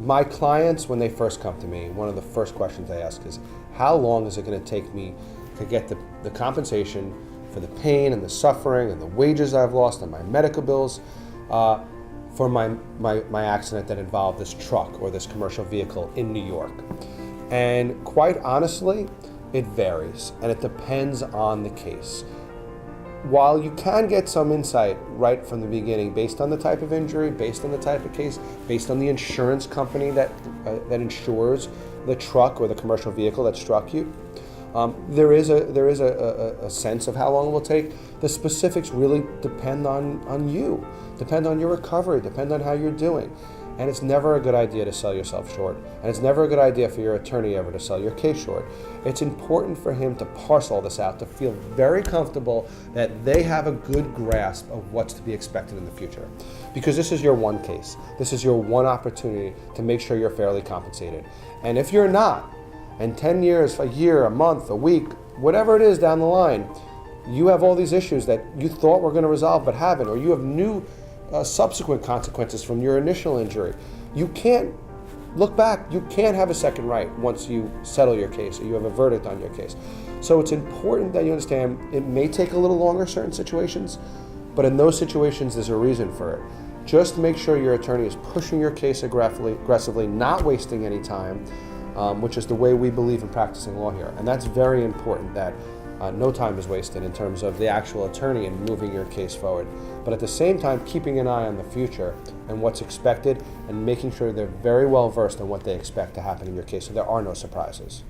My clients, when they first come to me, one of the first questions I ask is, how long is it going to take me to get the compensation for the pain and the suffering and the wages I've lost and my medical bills for my accident that involved this truck or this commercial vehicle in New York? And quite honestly, it varies, and it depends on the case. While you can get some insight right from the beginning based on the type of injury, based on the type of case, based on the insurance company that insures the truck or the commercial vehicle that struck you, there is a sense of how long it will take. The specifics really depend on you, depend on your recovery, depend on how you're doing. And it's never a good idea to sell yourself short. And it's never a good idea for your attorney ever to sell your case short. It's important for him to parse all this out, to feel very comfortable that they have a good grasp of what's to be expected in the future. Because this is your one case. This is your one opportunity to make sure you're fairly compensated. And if you're not, and 10 years, a year, a month, a week, whatever it is down the line, you have all these issues that you thought were going to resolve but haven't, or you have new subsequent consequences from your initial injury. You can't look back. You can't have a second right once you settle your case or you have a verdict on your case. So it's important that you understand it may take a little longer in certain situations, but in those situations there's a reason for it. Just make sure your attorney is pushing your case aggressively, not wasting any time, which is the way we believe in practicing law here. And that's very important, that no time is wasted in terms of the actual attorney and moving your case forward. But at the same time, keeping an eye on the future and what's expected and making sure they're very well versed on what they expect to happen in your case so there are no surprises.